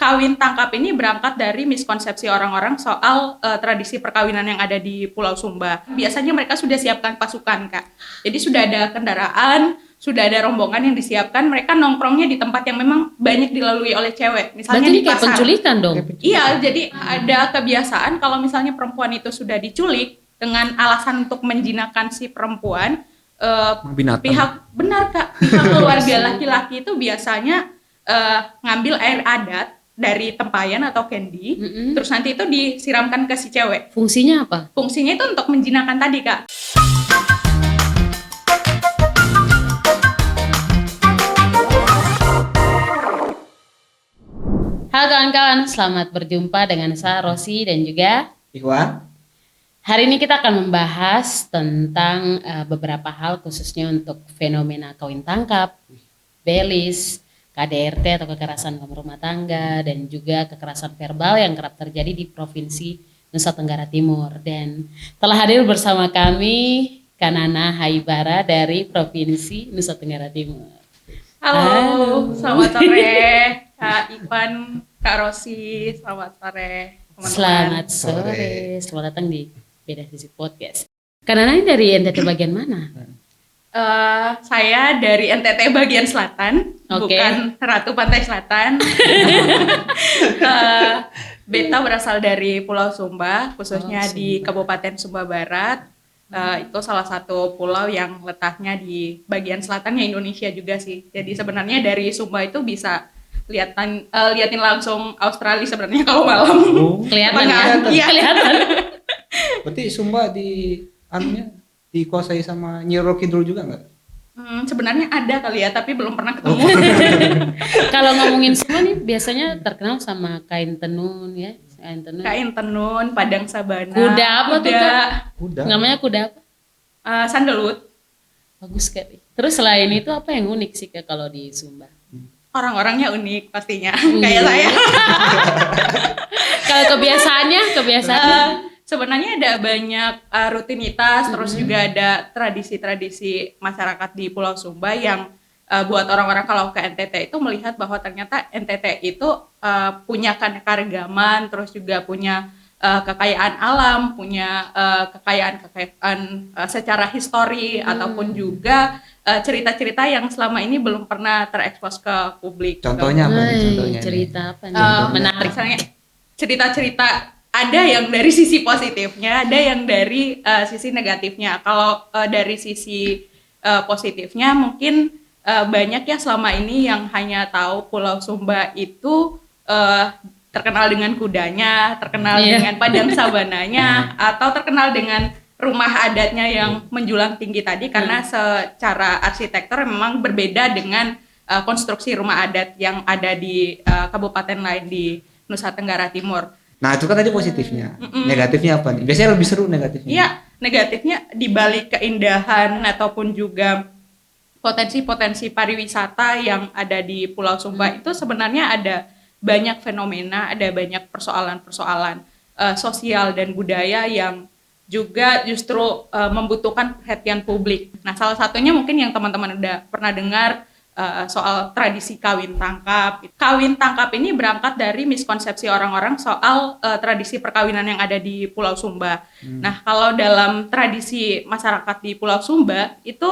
kawin tangkap ini berangkat dari miskonsepsi orang-orang soal tradisi perkawinan yang ada di Pulau Sumba. Biasanya mereka sudah siapkan pasukan, Kak. Jadi sudah ada kendaraan, sudah ada rombongan yang disiapkan, mereka nongkrongnya di tempat yang memang banyak dilalui oleh cewek. Misalnya berarti di kayak pasar. penculikan dong. Iya, jadi ada kebiasaan kalau misalnya perempuan itu sudah diculik dengan alasan untuk menjinakkan si perempuan, pihak benar Kak, pihak keluarga laki-laki itu biasanya ngambil air adat dari tempayan atau candy, terus nanti itu disiramkan ke si cewek. Fungsinya apa? Fungsinya itu untuk menjinakkan tadi, Kak. Halo kawan-kawan, selamat berjumpa dengan saya Rosi dan juga Ikhwan. Hari ini kita akan membahas tentang beberapa hal khususnya untuk fenomena kawin tangkap, belis, KDRT atau kekerasan dalam rumah tangga, dan juga kekerasan verbal yang kerap terjadi di Provinsi Nusa Tenggara Timur. Dan telah hadir bersama kami Kanana Haibara dari Provinsi Nusa Tenggara Timur. Halo. Selamat sore Kak Ivan, Kak Rosi, selamat sore teman-teman. Selamat sore, selamat datang di Beda Sisi Podcast. Kanana ini dari NTT bagian mana? Saya dari NTT bagian selatan, bukan Ratu Pantai Selatan. Beta berasal dari Pulau Sumba, khususnya di Kabupaten Sumba Barat. Itu salah satu pulau yang letaknya di bagian selatannya Indonesia juga sih. Jadi sebenarnya dari Sumba itu bisa liatin langsung Australia sebenarnya kalau malam. Kelihatan ya? Iya. Kelihatan. Berarti Sumba dikuasai sama Nyi Roro Kidul juga nggak? Sebenarnya ada kali ya, tapi belum pernah ketemu. Kalau ngomongin Sumba nih biasanya terkenal sama kain tenun ya, Kain tenun, Padang Sabana. Kuda apa tuh Kak? Kuda. Namanya kuda apa? Sandalwood. Bagus sekali. Terus selain itu apa yang unik sih Kak kalau di Sumba? Orang-orangnya unik pastinya, kayak saya. Kalau kebiasaannya? Sebenarnya ada banyak rutinitas, terus juga ada tradisi-tradisi masyarakat di Pulau Sumba yang buat orang-orang kalau ke NTT itu melihat bahwa ternyata NTT itu punya keanekaragaman, terus juga punya kekayaan alam, punya kekayaan secara histori, ataupun juga cerita-cerita yang selama ini belum pernah terekspos ke publik. Contohnya apa? Contohnya cerita apa nih? Menarik. Misalnya cerita-cerita ada yang dari sisi positifnya, ada yang dari sisi negatifnya. Kalau dari sisi positifnya mungkin banyak ya selama ini yang hanya tahu Pulau Sumba itu terkenal dengan kudanya, terkenal dengan Padang Sabananya, atau terkenal dengan rumah adatnya yang menjulang tinggi tadi, karena secara arsitektur memang berbeda dengan konstruksi rumah adat yang ada di kabupaten lain di Nusa Tenggara Timur. Nah itu kan tadi positifnya. Negatifnya apa nih? Biasanya lebih seru negatifnya. Iya, negatifnya dibalik keindahan ataupun juga potensi-potensi pariwisata yang ada di Pulau Sumba itu sebenarnya ada banyak fenomena, ada banyak persoalan-persoalan sosial dan budaya yang juga justru membutuhkan perhatian publik. Nah, salah satunya mungkin yang teman-teman udah pernah dengar soal tradisi kawin tangkap. Kawin tangkap ini berangkat dari miskonsepsi orang-orang soal tradisi perkawinan yang ada di Pulau Sumba. Nah, kalau dalam tradisi masyarakat di Pulau Sumba itu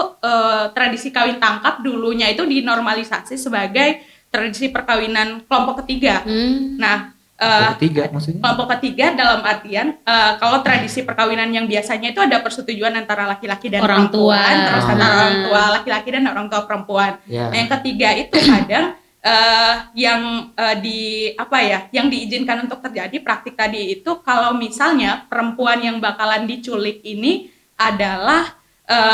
tradisi kawin tangkap dulunya itu dinormalisasi sebagai tradisi perkawinan kelompok ketiga. Nah, ketiga maksudnya? Kelompok ketiga dalam artian kalau tradisi perkawinan yang biasanya itu ada persetujuan antara laki-laki dan orang perempuan, tua. terus antara orang tua laki-laki dan orang tua perempuan. Yeah. Nah, yang ketiga itu kadang yang diizinkan untuk terjadi praktik tadi itu kalau misalnya perempuan yang bakalan diculik ini adalah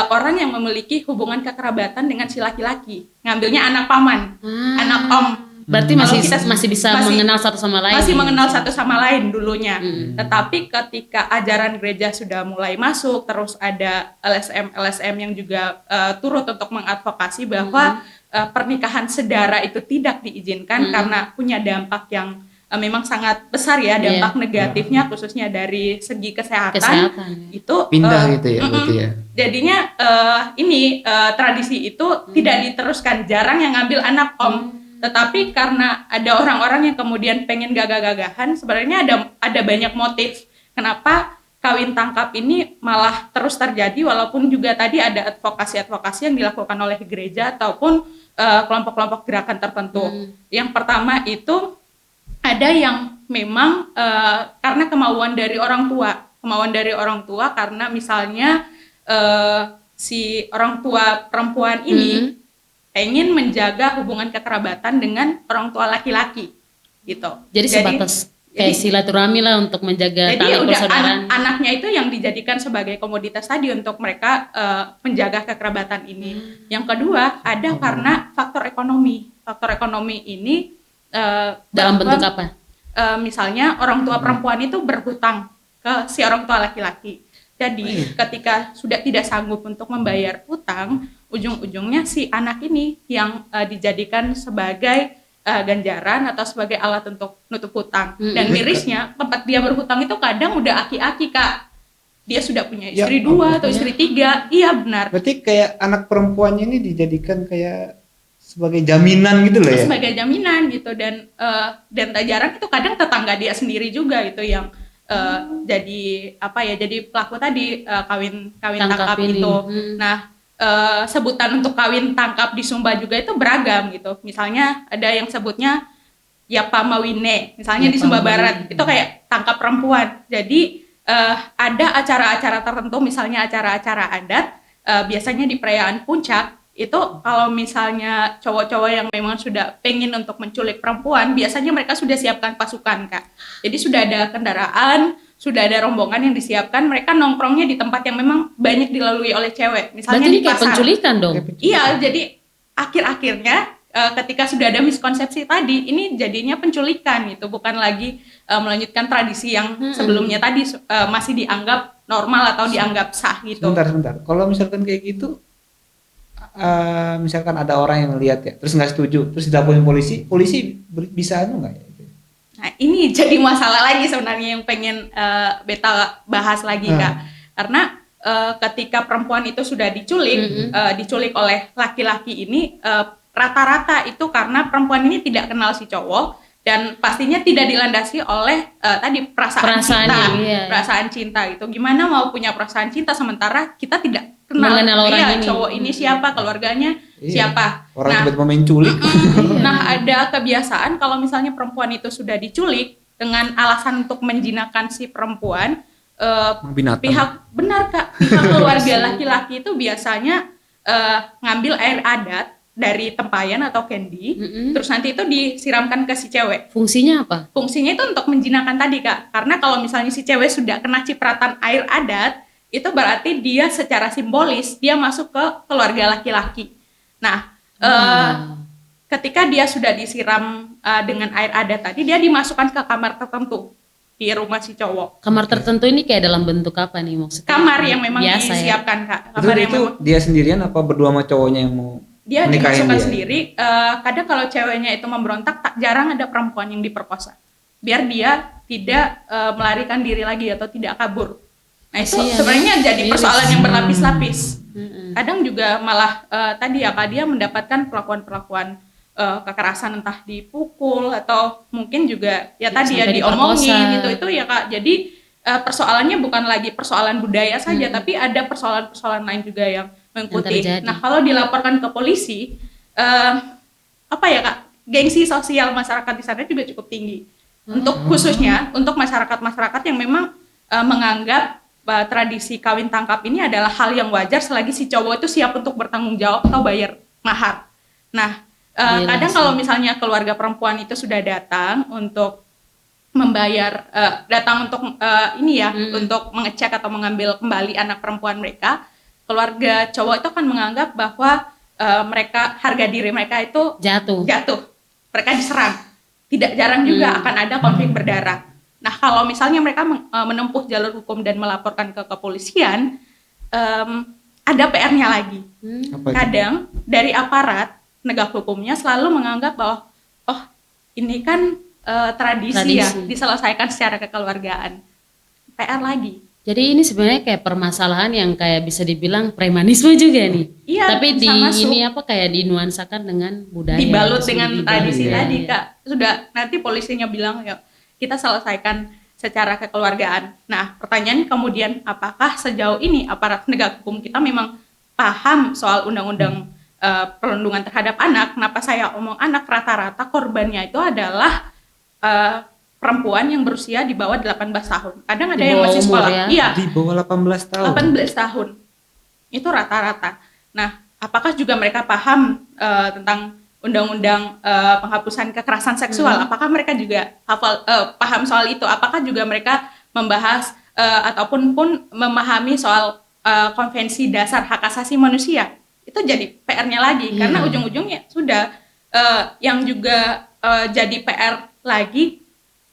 orang yang memiliki hubungan kekerabatan dengan si laki-laki, ngambilnya anak paman, anak om. Berarti masih bisa mengenal satu sama lain. Masih mengenal satu sama lain dulunya. Tetapi ketika ajaran gereja sudah mulai masuk, terus ada LSM yang juga turut untuk mengadvokasi bahwa pernikahan sedara itu tidak diizinkan karena punya dampak yang memang sangat besar ya, dampak negatifnya khususnya dari segi kesehatan. Itu pindah gitu ya berarti ya. Jadinya tradisi itu tidak diteruskan, jarang yang ngambil anak om. Tetapi karena ada orang-orang yang kemudian pengen gagah-gagahan, sebenarnya ada banyak motif kenapa kawin tangkap ini malah terus terjadi, walaupun juga tadi ada advokasi-advokasi yang dilakukan oleh gereja ataupun kelompok-kelompok gerakan tertentu. Yang pertama itu ada yang memang karena kemauan dari orang tua karena misalnya si orang tua perempuan ini ingin menjaga hubungan kekerabatan dengan orang tua laki-laki gitu. Jadi sebatas kayak silaturahmi lah untuk menjaga tali persaudaraan. Anaknya itu yang dijadikan sebagai komoditas tadi untuk mereka menjaga kekerabatan ini. Yang kedua ada karena faktor ekonomi. Faktor ekonomi ini dalam bentuk apa? Misalnya orang tua perempuan itu berhutang ke si orang tua laki-laki. Jadi ketika sudah tidak sanggup untuk membayar hutang, ujung-ujungnya si anak ini yang dijadikan sebagai ganjaran atau sebagai alat untuk nutup hutang. Dan mirisnya tempat dia berhutang itu kadang udah aki-aki, Kak. Dia sudah punya istri 2 atau istri 3. Iya benar. Berarti kayak anak perempuannya ini dijadikan kayak sebagai jaminan gitu loh ya. Sebagai jaminan gitu, dan tak jarang itu kadang tetangga dia sendiri juga itu yang jadi pelaku tadi kawin tangkap itu. Nah, sebutan untuk kawin tangkap di Sumba juga itu beragam gitu. Misalnya ada yang sebutnya Yapamawine, misalnya di Sumba Barat itu kayak tangkap perempuan. Jadi ada acara-acara tertentu, misalnya acara-acara adat, biasanya di perayaan puncak itu kalau misalnya cowok-cowok yang memang sudah pengen untuk menculik perempuan, biasanya mereka sudah siapkan pasukan, Kak. Jadi sudah ada kendaraan, sudah ada rombongan yang disiapkan, mereka nongkrongnya di tempat yang memang banyak dilalui oleh cewek, misalnya berarti di pasar. Kayak penculikan dong. Iya, jadi akhir-akhirnya ketika sudah ada miskonsepsi tadi, ini jadinya penculikan gitu, bukan lagi melanjutkan tradisi yang sebelumnya tadi masih dianggap normal atau dianggap sah gitu. Sebentar. Kalau misalkan kayak gitu, misalkan ada orang yang lihat ya, terus nggak setuju, terus dilaporin polisi bisa nggak ya? Nah ini jadi masalah lagi sebenarnya yang pengen beta bahas lagi, Kak. Karena ketika perempuan itu sudah diculik oleh laki-laki ini, rata-rata itu karena perempuan ini tidak kenal si cowok dan pastinya tidak dilandasi oleh tadi perasaan cinta gitu. Gimana mau punya perasaan cinta sementara kita tidak kenal orang ini. Cowok ini siapa, keluarganya siapa. Orang tiba-tiba main culik. Nah, ada kebiasaan kalau misalnya perempuan itu sudah diculik dengan alasan untuk menjinakkan si perempuan, pihak keluarga laki-laki itu biasanya ngambil air adat dari tempayan atau candy, terus nanti itu disiramkan ke si cewek. Fungsinya apa? Fungsinya itu untuk menjinakkan tadi, Kak. Karena kalau misalnya si cewek sudah kena cipratan air adat, itu berarti dia secara simbolis dia masuk ke keluarga laki-laki. Nah, ketika dia sudah disiram dengan air adat tadi, dia dimasukkan ke kamar tertentu di rumah si cowok. Kamar tertentu ini kayak dalam bentuk apa nih maksudnya? Kamar yang memang biasa, disiapkan, ya? Kak. Kamar yang memang dia sendirian apa berdua sama cowoknya yang mau dia dimasukkan sendiri. Kadang kalau ceweknya itu memberontak, tak jarang ada perempuan yang diperkosa. Biar dia tidak melarikan diri lagi atau tidak kabur. Nah itu sebenarnya jadi persoalan yang berlapis-lapis. Kadang juga malah tadi ya Kak, dia mendapatkan perlakuan-perlakuan kekerasan, entah dipukul atau mungkin juga ya tadi ya diomongin gitu. Itu ya Kak. Jadi persoalannya bukan lagi persoalan budaya saja, tapi ada persoalan-persoalan lain juga yang mengikuti. Nah kalau dilaporkan ke polisi, apa ya Kak, gengsi sosial masyarakat di sana juga cukup tinggi. Untuk khususnya untuk masyarakat-masyarakat yang memang menganggap tradisi kawin tangkap ini adalah hal yang wajar selagi si cowok itu siap untuk bertanggung jawab atau bayar mahar. Nah, kadang kalau misalnya keluarga perempuan itu sudah datang untuk membayar, untuk mengecek atau mengambil kembali anak perempuan mereka, keluarga cowok itu akan menganggap bahwa harga diri mereka itu jatuh. Mereka diserang. Tidak jarang juga akan ada konflik berdarah. Nah, kalau misalnya mereka menempuh jalur hukum dan melaporkan ke kepolisian, ada PR-nya lagi. Kadang dari aparat penegak hukumnya selalu menganggap bahwa ini kan tradisi ya, diselesaikan secara kekeluargaan. PR lagi. Jadi ini sebenarnya kayak permasalahan yang kayak bisa dibilang premanisme juga nih. Iya, Tapi di bisa masuk. ini apa kayak dinuansakan dengan budaya. Dibalut itu dengan sendiri. tradisi Iya. tadi Kak. Sudah nanti polisinya bilang ya kita selesaikan secara kekeluargaan. Nah, pertanyaan kemudian apakah sejauh ini aparat penegak hukum kita memang paham soal undang-undang perlindungan terhadap anak? Kenapa saya omong anak, rata-rata korbannya itu adalah perempuan yang berusia di bawah 18 tahun. Kadang ada Di yang bawah masih umur sekolah. ya? Iya, Di bawah 18 tahun. 18 tahun. Itu rata-rata. Nah, apakah juga mereka paham tentang undang-undang penghapusan kekerasan seksual? Apakah mereka juga paham soal itu? Apakah juga mereka membahas ataupun pun memahami soal konvensi dasar hak asasi manusia? Itu jadi PR-nya lagi karena ujung-ujungnya sudah yang juga jadi PR lagi.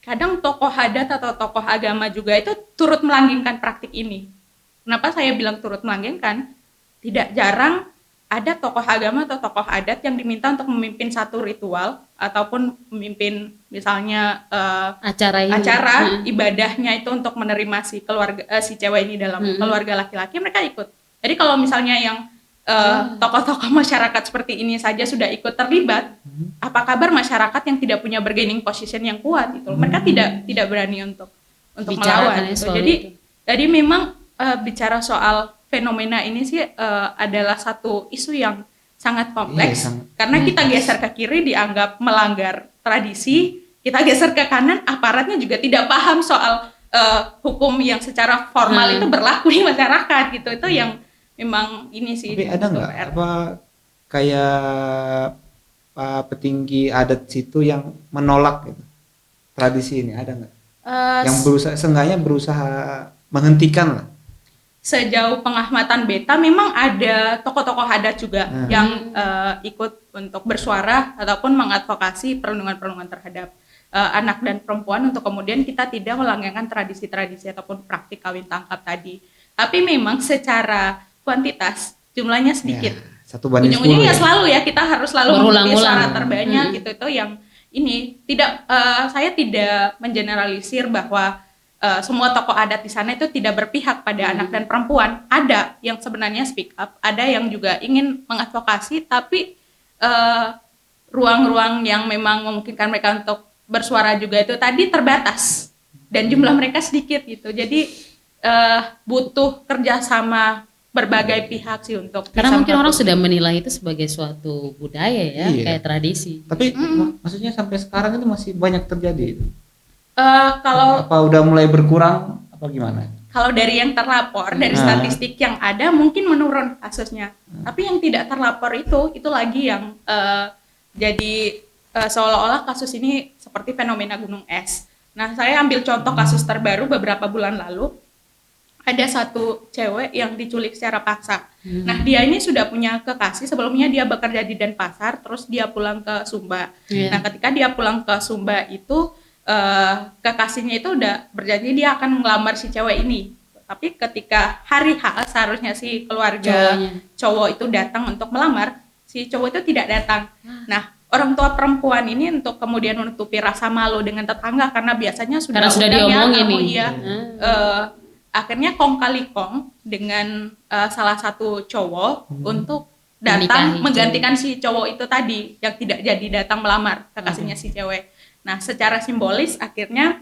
Kadang tokoh adat atau tokoh agama juga itu turut melanggengkan praktik ini. Kenapa saya bilang turut melanggengkan? Tidak jarang ada tokoh agama atau tokoh adat yang diminta untuk memimpin satu ritual ataupun memimpin misalnya Acara ini. ibadahnya itu untuk menerima si keluarga si cewek ini dalam keluarga laki-laki, mereka ikut. Jadi kalau misalnya yang tokoh-tokoh masyarakat seperti ini saja sudah ikut terlibat, apa kabar masyarakat yang tidak punya bargaining position yang kuat gitu? Mereka tidak berani untuk Bicarakan melawan. ya Gitu. soal Jadi itu. jadi memang bicara soal fenomena ini sih adalah satu isu yang sangat kompleks. Iya, sangat. Karena kita geser ke kiri dianggap melanggar tradisi, kita geser ke kanan aparatnya juga tidak paham soal hukum yang secara formal itu berlaku di masyarakat gitu. Itu yang memang ini sih. Tapi ada nggak PR. apa kayak petinggi adat situ yang menolak gitu, tradisi ini ada nggak? Yang berusaha seenggaknya berusaha menghentikan lah. Sejauh pengamatan beta memang ada tokoh-tokoh adat juga yang ikut untuk bersuara ataupun mengadvokasi perlindungan terhadap anak dan perempuan untuk kemudian kita tidak melanggengkan tradisi-tradisi ataupun praktik kawin tangkap tadi. Tapi memang secara kuantitas jumlahnya sedikit. Ya, 1:10 Ujung-ujungnya ya ya. selalu ya kita harus selalu mengikuti Berulang-ulang. suara terbanyak gitu. Itu yang ini tidak saya tidak mengeneralisir bahwa semua tokoh adat di sana itu tidak berpihak pada anak dan perempuan. Ada yang sebenarnya speak up, ada yang juga ingin mengadvokasi, tapi ruang-ruang yang memang memungkinkan mereka untuk bersuara juga itu tadi terbatas dan jumlah mereka sedikit gitu. Jadi butuh kerjasama berbagai pihak sih untuk Karena bisa mungkin orang menghapus sudah menilai itu sebagai suatu budaya ya, Iya. kayak tradisi. Tapi maksudnya sampai sekarang itu masih banyak terjadi itu. kalau Apa udah mulai berkurang apa gimana? Kalau dari yang terlapor, dari statistik yang ada mungkin menurun kasusnya. Tapi yang tidak terlapor itu lagi yang jadi seolah-olah kasus ini seperti fenomena gunung es. Nah, saya ambil contoh kasus terbaru beberapa bulan lalu. Ada satu cewek yang diculik secara paksa. Nah, dia ini sudah punya kekasih, sebelumnya dia bekerja di Denpasar, terus dia pulang ke Sumba. Iya. Nah, ketika dia pulang ke Sumba itu kekasihnya itu udah berjanji dia akan melamar si cewek ini. Tapi ketika hari H seharusnya si keluarga cowok itu datang untuk melamar, si cowok itu tidak datang. Nah, orang tua perempuan ini untuk kemudian menutupi rasa malu dengan tetangga karena biasanya sudah diomongin nih. Iya, akhirnya kong kali kong dengan salah satu cowok untuk datang menggantikan si cowok itu tadi yang tidak jadi datang melamar kekasihnya si cewek. Nah, secara simbolis akhirnya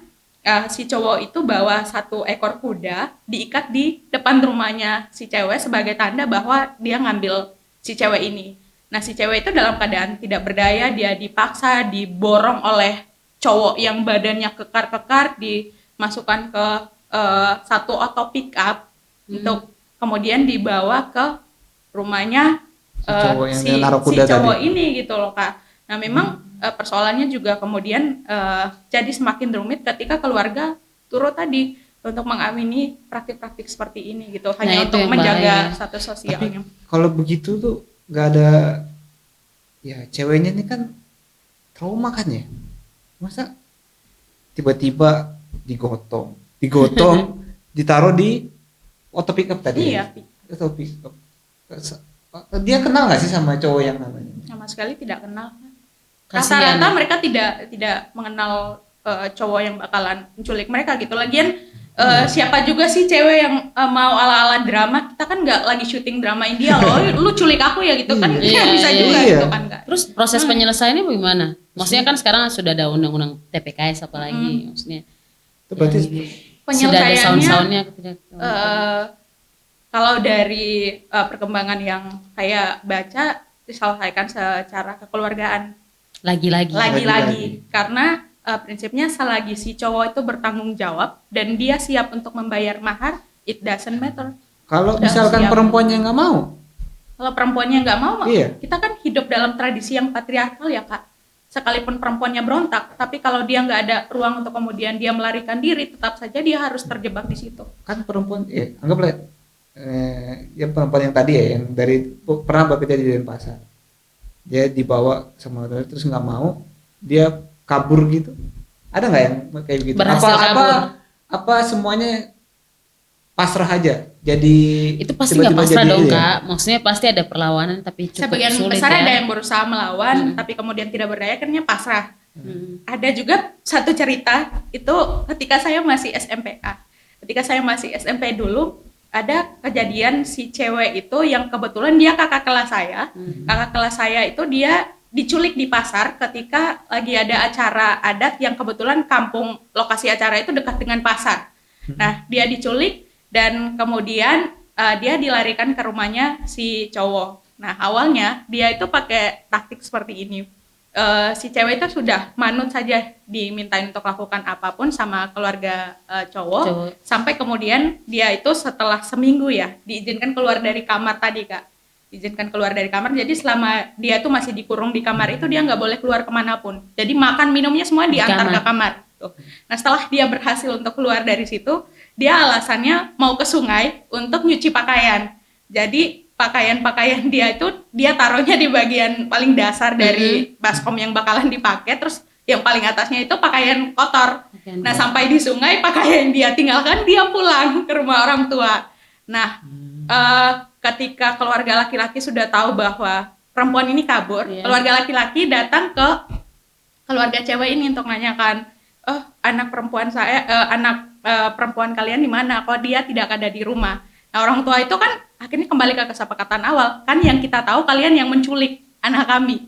si cowok itu bawa satu ekor kuda diikat di depan rumahnya si cewek sebagai tanda bahwa dia ngambil si cewek ini. Nah, si cewek itu dalam keadaan tidak berdaya, dia dipaksa, diborong oleh cowok yang badannya kekar-kekar, dimasukkan ke satu auto pick up untuk kemudian dibawa ke rumahnya si cowok ini gitu loh Kak. Nah, memang persoalannya juga kemudian jadi semakin rumit ketika keluarga turut tadi untuk mengamini praktik-praktik seperti ini gitu, hanya untuk menjaga status sosialnya. Tapi kalau begitu tuh nggak ada, ya ceweknya ini kan trauma kan ya, masa tiba-tiba digotong ditaruh di auto pick up tadi. Iya. Auto pick up. Dia kenal nggak sih sama cowok yang namanya? Sama sekali tidak kenal. Rata-rata mereka tidak mengenal cowok yang bakalan menculik mereka gitu. Lagian Siapa juga sih cewek yang mau ala-ala drama? Kita kan nggak lagi syuting drama India loh. Lu culik aku ya gitu kan? Iya, Bisa iya, juga iya. gitu kan Kak. Terus proses penyelesaiannya bagaimana? Maksudnya kan sekarang sudah ada undang-undang TPKS apalagi, maksudnya Itu berarti sudah ada Penyelesaiannya sound-soundnya aku tidak tahu. kalau dari perkembangan yang saya baca diselesaikan secara kekeluargaan. Lagi-lagi. Lagi-lagi karena prinsipnya selagi si cowok itu bertanggung jawab dan dia siap untuk membayar mahar, it doesn't matter. kalau Udah misalkan siap. perempuannya nggak mau, Kalau perempuannya nggak mau, Iya. kita kan hidup dalam tradisi yang patriarkal ya Kak. Sekalipun perempuannya berontak, tapi kalau dia nggak ada ruang untuk kemudian dia melarikan diri, tetap saja dia harus terjebak di situ. kan perempuan, anggaplah yang perempuan yang tadi ya, yang dari pernah bekerja di Denpasar, dia dibawa sama orang terus nggak mau, dia kabur gitu, ada nggak yang kayak gitu? Berhasil kabur. Apa semuanya pasrah aja, jadi Itu pasti nggak tiba-tiba pasrah jadi dong ya? Kak. Maksudnya pasti ada perlawanan tapi cukup Sebagian sulit besar ya. ada yang berusaha melawan, tapi kemudian tidak berdaya, akhirnya pasrah. Ada juga satu cerita itu ketika saya masih SMPA. Ketika saya masih SMP dulu, ada kejadian si cewek itu yang kebetulan dia kakak kelas saya. Kakak kelas saya itu dia diculik di pasar ketika lagi ada acara adat yang kebetulan kampung lokasi acara itu dekat dengan pasar. Nah, dia diculik dan kemudian dia dilarikan ke rumahnya si cowok. Nah, awalnya dia itu pakai taktik seperti ini. Si cewek itu sudah manut saja dimintain untuk lakukan apapun sama keluarga cowok, sampai kemudian dia itu setelah seminggu ya diizinkan keluar dari kamar tadi Kak, diizinkan keluar dari kamar. Jadi selama dia itu masih dikurung di kamar itu dia nggak boleh keluar kemanapun, jadi makan minumnya semua diantar ke kamar tuh. Nah, setelah dia berhasil untuk keluar dari situ, dia alasannya mau ke sungai untuk nyuci pakaian. Jadi pakaian-pakaian dia itu dia taruhnya di bagian paling dasar dari baskom yang bakalan dipakai, terus yang paling atasnya itu pakaian kotor. Nah, sampai di sungai pakaian dia tinggalkan, dia pulang ke rumah orang tua. Nah, ketika keluarga laki-laki sudah tahu bahwa perempuan ini kabur, keluarga laki-laki datang ke keluarga cewek ini untuk nanyakan, anak perempuan saya, perempuan kalian di mana? Kok dia tidak ada di rumah? Nah, orang tua itu kan akhirnya kembali ke kesepakatan awal, kan yang kita tahu kalian yang menculik anak kami.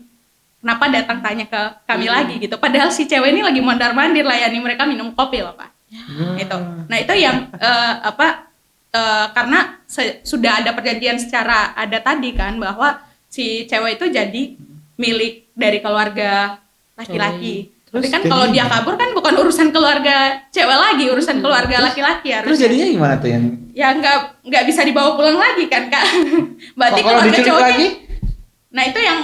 Kenapa datang tanya ke kami lagi gitu? Padahal si cewek ini lagi mondar-mandir layani mereka minum kopi loh Pak. Itu. Nah, itu yang karena sudah ada perjanjian secara ada tadi kan bahwa si cewek itu jadi milik dari keluarga laki-laki. Tapi kan kalau dia kabur kan bukan urusan keluarga cewek lagi, urusan keluarga laki-laki harusnya. Terus jadinya gimana tuh yang? Ya nggak bisa dibawa pulang lagi kan Kak. Berarti Kalau keluarga diculik cowoknya. lagi? Nah, itu yang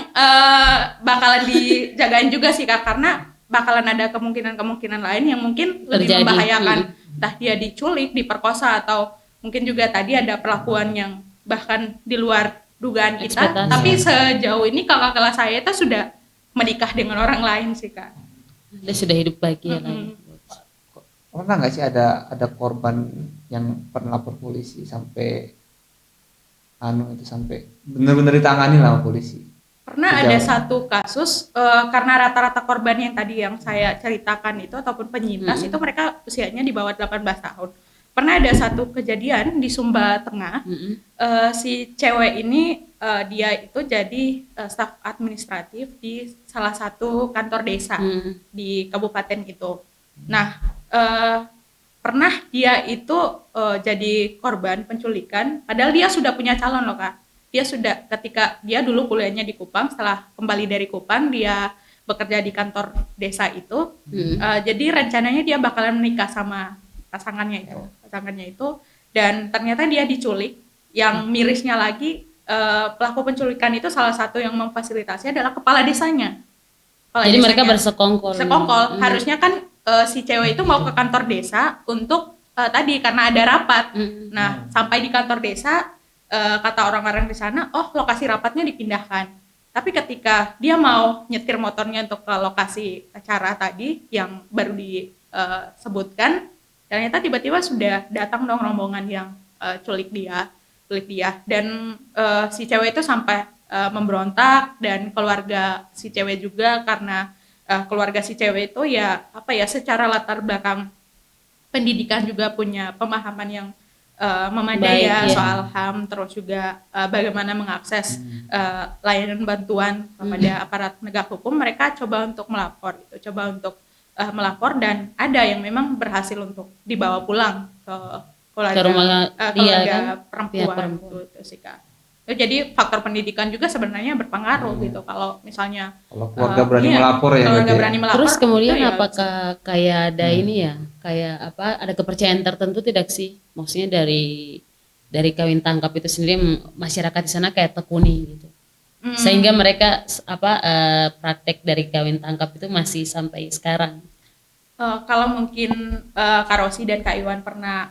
bakalan dijagain juga sih Kak, karena bakalan ada kemungkinan lain yang mungkin lebih Terjadi. membahayakan. Entah dia diculik, diperkosa, atau mungkin juga tadi ada perlakuan yang bahkan di luar dugaan kita. Ekspektasi. Tapi sejauh ini kakak kelas saya itu sudah menikah dengan orang lain sih Kak. Dia sudah hidup bahagia lagi. Pernah nggak sih ada korban yang pernah lapor polisi sampai itu sampai benar-benar ditangani lah sama polisi? Pernah Sejauh ada ini. satu kasus karena rata-rata korban yang tadi yang saya ceritakan itu ataupun penyintas itu mereka usianya di bawah 18 tahun. Pernah ada satu kejadian di Sumba Tengah, si cewek ini dia itu jadi staf administratif di salah satu kantor desa di kabupaten itu. Nah, pernah dia itu jadi korban penculikan, padahal dia sudah punya calon loh Kak. Dia sudah, ketika dia dulu kuliahnya di Kupang, setelah kembali dari Kupang dia bekerja di kantor desa itu. Jadi rencananya dia bakalan menikah sama pasangannya itu, dan ternyata dia diculik. Yang mirisnya lagi, pelaku penculikan itu salah satu yang memfasilitasi adalah kepala desanya. Jadi mereka bersekongkol. Harusnya kan si cewek itu mau ke kantor desa untuk tadi karena ada rapat. Nah, sampai di kantor desa, kata orang-orang di sana, lokasi rapatnya dipindahkan. Tapi ketika dia mau nyetir motornya untuk ke lokasi acara tadi yang baru disebutkan, ternyata tiba-tiba sudah datang dong rombongan yang culik dia. Dan si cewek itu sampai memberontak, dan keluarga si cewek juga, karena keluarga si cewek itu secara latar belakang pendidikan juga punya pemahaman yang memadai Baik, ya ya. soal HAM, terus juga bagaimana mengakses layanan bantuan kepada aparat penegak hukum, mereka coba untuk melapor gitu, melapor, dan ada yang memang berhasil untuk dibawa pulang ke keluarga, Ke rumah dia keluarga kan, perempuan, pihak perempuan. gitu sih Kak. Jadi faktor pendidikan juga sebenarnya berpengaruh gitu. Kalau misalnya Kalau keluarga berani iya, melapor ya keluarga berarti ya? berani melapor, Terus kemudian itu ya apakah kayak ada ini ya, kayak apa, ada kepercayaan tertentu tidak sih? Maksudnya dari kawin tangkap itu sendiri masyarakat di sana kayak tekuni gitu. Sehingga mereka praktek dari kawin tangkap itu masih sampai sekarang. kalau mungkin Kak Rosi dan Kak Iwan pernah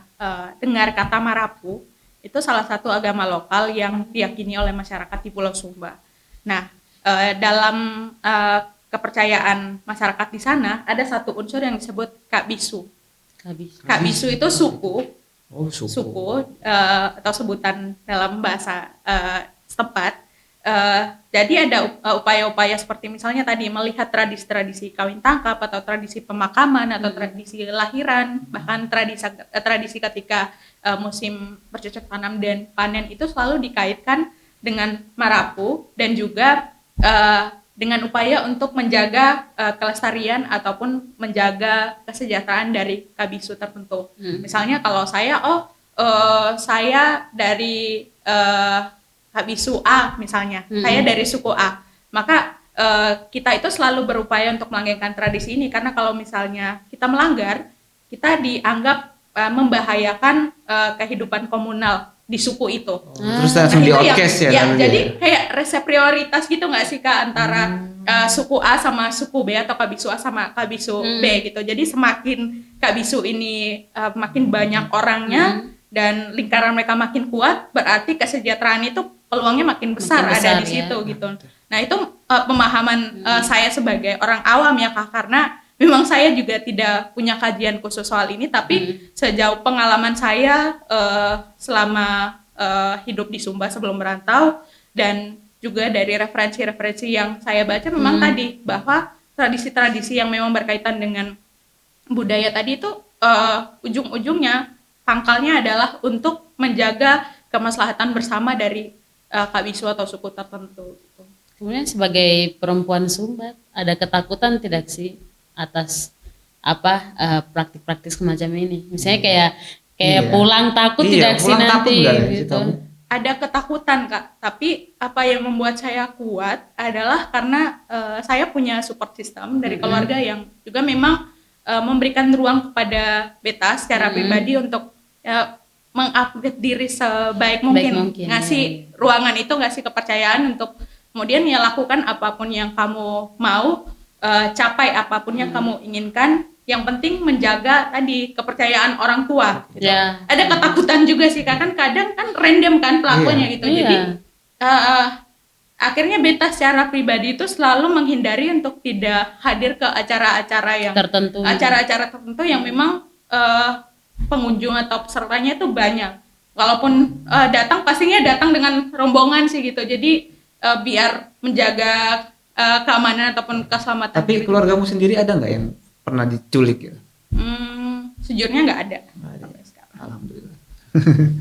dengar kata Marapu, itu salah satu agama lokal yang diyakini oleh masyarakat di Pulau Sumba. Nah, dalam kepercayaan masyarakat di sana ada satu unsur yang disebut Kak Bisu. Habis. Kak Bisu itu suku Oh, suku. atau sebutan dalam bahasa setempat. Jadi ada upaya-upaya seperti misalnya tadi melihat tradisi-tradisi kawin tangkap atau tradisi pemakaman atau tradisi lahiran, bahkan tradisi ketika musim bercocok tanam dan panen itu selalu dikaitkan dengan Marapu, dan juga dengan upaya untuk menjaga kelestarian ataupun menjaga kesejahteraan dari kabisu tertentu. Misalnya kalau saya saya dari kabisu A misalnya, saya dari suku A, maka kita itu selalu berupaya untuk melanggengkan tradisi ini, karena kalau misalnya kita melanggar, kita dianggap membahayakan kehidupan komunal di suku itu. Terus langsung di itu outcast ya? ya, namanya jadi ya? kayak resep prioritas gitu nggak sih Kak, antara suku A sama suku B atau kabisu A sama kabisu B gitu. Jadi semakin kabisu ini makin banyak orangnya dan lingkaran mereka makin kuat, berarti kesejahteraan itu peluangnya makin besar, Makin ada besar, di situ ya. gitu. Nah itu pemahaman saya sebagai orang awam ya Kak, karena memang saya juga tidak punya kajian khusus soal ini, tapi sejauh pengalaman saya selama hidup di Sumba sebelum merantau, dan juga dari referensi-referensi yang saya baca, memang tadi bahwa tradisi-tradisi yang memang berkaitan dengan budaya tadi itu ujung-ujungnya pangkalnya adalah untuk menjaga kemaslahatan bersama dari kabisu atau suku tertentu gitu. Kemudian sebagai perempuan Sumba, ada ketakutan tidak sih atas praktik-praktik semacam ini? Misalnya kayak Iya. pulang takut Iya, tidak sih pulang takut nanti nggak sih gitu? kamu? Ada ketakutan Kak, tapi apa yang membuat saya kuat adalah karena saya punya support system dari keluarga yang juga memang memberikan ruang kepada beta secara pribadi untuk mengupgrade diri sebaik mungkin, mungkin, ngasih ruangan itu, ngasih kepercayaan untuk kemudian ya lakukan apapun yang kamu mau, capai apapun yang kamu inginkan, yang penting menjaga tadi kepercayaan orang tua gitu. Ya. Ada ketakutan juga sih kan kadang kan random kan pelakuannya gitu. Iya. Jadi akhirnya beta secara pribadi itu selalu menghindari untuk tidak hadir ke acara-acara tertentu yang memang pengunjung atau pesertanya itu banyak. Walaupun datang pastinya datang dengan rombongan sih gitu. Jadi biar menjaga keamanan ataupun keselamatan. Tapi keluargamu sendiri ada nggak yang pernah diculik ya? Sejujurnya nggak ada. Sampai sekarang. Alhamdulillah.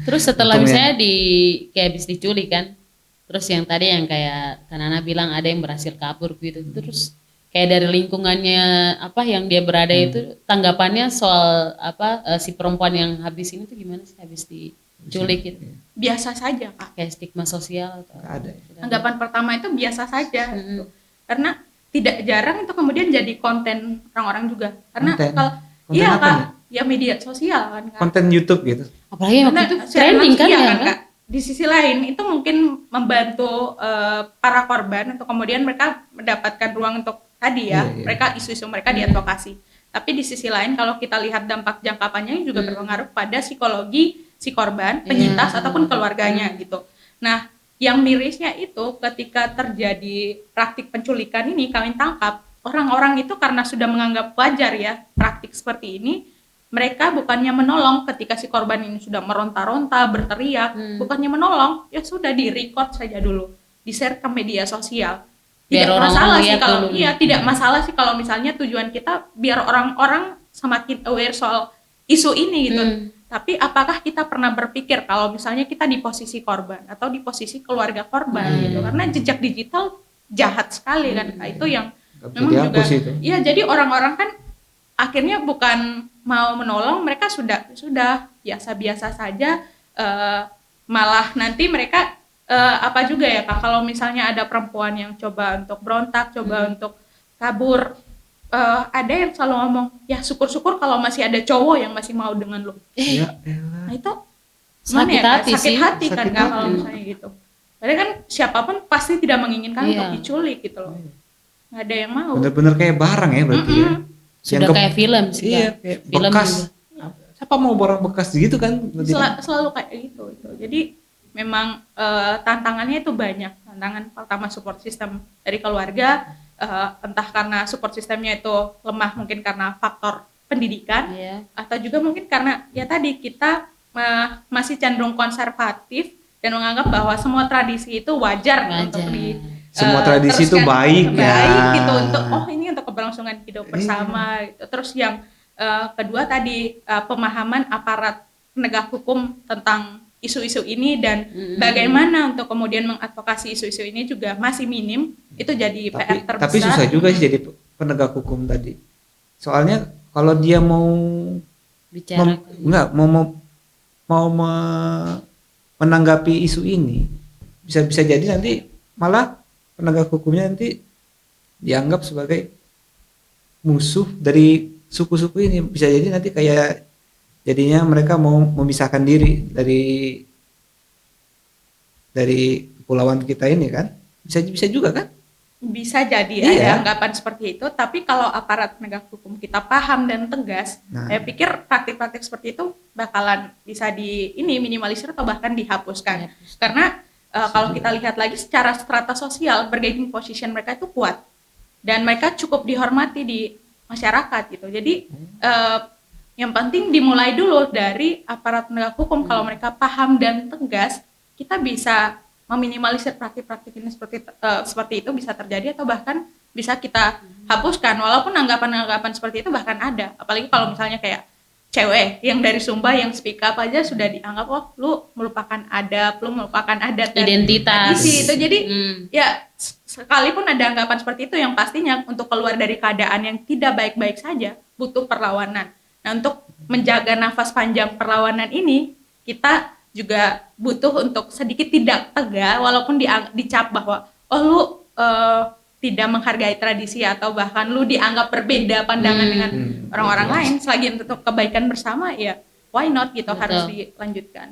Terus setelah Untungnya. misalnya kayak habis diculik kan, terus yang tadi yang kayak Kanana bilang ada yang berhasil kabur gitu, terus kayak dari lingkungannya yang dia berada itu tanggapannya soal si perempuan yang habis ini tuh gimana sih, habis diculik gitu? Biasa saja Kak. Kayak stigma sosial atau Nggak ada ya? Anggapan pertama itu biasa saja gitu. Karena tidak jarang itu kemudian jadi konten orang-orang juga. Karena Konten? kalau Konten iya apa Kak, nih? ya media sosial kan Kak. Konten YouTube gitu? apalagi waktu itu Secara trending kan iya ya kan? Kak. Di sisi lain itu mungkin membantu para korban untuk kemudian mereka mendapatkan ruang untuk tadi ya, Iya. mereka isu-isu mereka diadvokasi. Tapi di sisi lain kalau kita lihat dampak jangka panjangnya juga berpengaruh pada psikologi si korban, penyintas ataupun keluarganya gitu. Nah, yang mirisnya itu ketika terjadi praktik penculikan ini, kawin tangkap, orang-orang itu karena sudah menganggap wajar ya praktik seperti ini, mereka bukannya menolong ketika si korban ini sudah meronta-ronta, berteriak, bukannya menolong, ya sudah di-record saja dulu, di-share ke media sosial. Biar Tidak orang-orang masalah sih lihat kalau dulu. tidak masalah sih kalau misalnya tujuan kita biar orang-orang semakin aware soal isu ini gitu. Hmm. Tapi apakah kita pernah berpikir kalau misalnya kita di posisi korban atau di posisi keluarga korban gitu, karena jejak digital jahat sekali kan. Nah, itu yang Nggak bisa memang juga dihapus itu. iya, jadi orang-orang kan akhirnya bukan mau menolong, mereka sudah biasa-biasa saja, malah nanti mereka apa juga ya Kak, kalau misalnya ada perempuan yang coba untuk berontak, coba untuk kabur, ada yang selalu ngomong, ya syukur-syukur kalau masih ada cowok yang masih mau dengan lo. Ya elah. Nah itu Sakit gimana ya, Kak? hati Sakit sih. hati kan Sakit Kak hati. kalau misalnya gitu. Padahal kan siapapun pasti tidak menginginkan Iya. untuk diculik gitu loh. Nggak ada yang mau. Bener-bener kayak barang ya berarti ya. Sudah kayak film sih. Iya, Kak. kayak Film bekas. juga. Siapa mau barang bekas gitu kan? Berarti kan? Selalu kayak gitu. Jadi memang tantangannya itu banyak. Tantangan pertama support system dari keluarga, entah karena support sistemnya itu lemah mungkin karena faktor pendidikan, Iya. atau juga mungkin karena ya tadi kita masih cenderung konservatif dan menganggap bahwa semua tradisi itu wajar. Untuk di Semua tradisi itu teruskan baik ya. gitu, untuk ini untuk keberlangsungan hidup bersama gitu. Terus yang kedua tadi pemahaman aparat penegak hukum tentang isu-isu ini dan bagaimana untuk kemudian mengadvokasi isu-isu ini juga masih minim. Itu jadi PR terbesar. Tapi susah juga sih jadi penegak hukum tadi. Soalnya kalau dia mau Bicara. menanggapi isu ini, bisa jadi nanti malah penegak hukumnya nanti dianggap sebagai musuh dari suku-suku ini. Bisa jadi nanti kayak jadinya mereka mau memisahkan diri dari kepulauan kita ini kan. Bisa juga kan? Bisa jadi Iya. ada anggapan seperti itu, tapi kalau aparat penegak hukum kita paham dan tegas, saya pikir praktik-praktik seperti itu bakalan bisa minimalisir atau bahkan dihapuskan. Karena kalau kita lihat lagi secara strata sosial, bargaining position mereka itu kuat dan mereka cukup dihormati di masyarakat gitu. Jadi yang penting dimulai dulu dari aparat penegak hukum. Kalau mereka paham dan tegas, kita bisa meminimalisir praktik-praktik ini seperti itu bisa terjadi atau bahkan bisa kita hapuskan. Walaupun anggapan-anggapan seperti itu bahkan ada, apalagi kalau misalnya kayak cewek yang dari Sumba yang speak up aja sudah dianggap lu melupakan adab, lu melupakan adat dan Identitas. tradisi itu. Jadi ya sekalipun ada anggapan seperti itu, yang pastinya untuk keluar dari keadaan yang tidak baik-baik saja butuh perlawanan. Nah, untuk menjaga nafas panjang perlawanan ini, kita juga butuh untuk sedikit tidak tegar, walaupun dicap bahwa lu tidak menghargai tradisi atau bahkan lu dianggap berbeda pandangan dengan orang-orang lain. Selagi untuk kebaikan bersama, ya why not gitu. Betul. Harus dilanjutkan.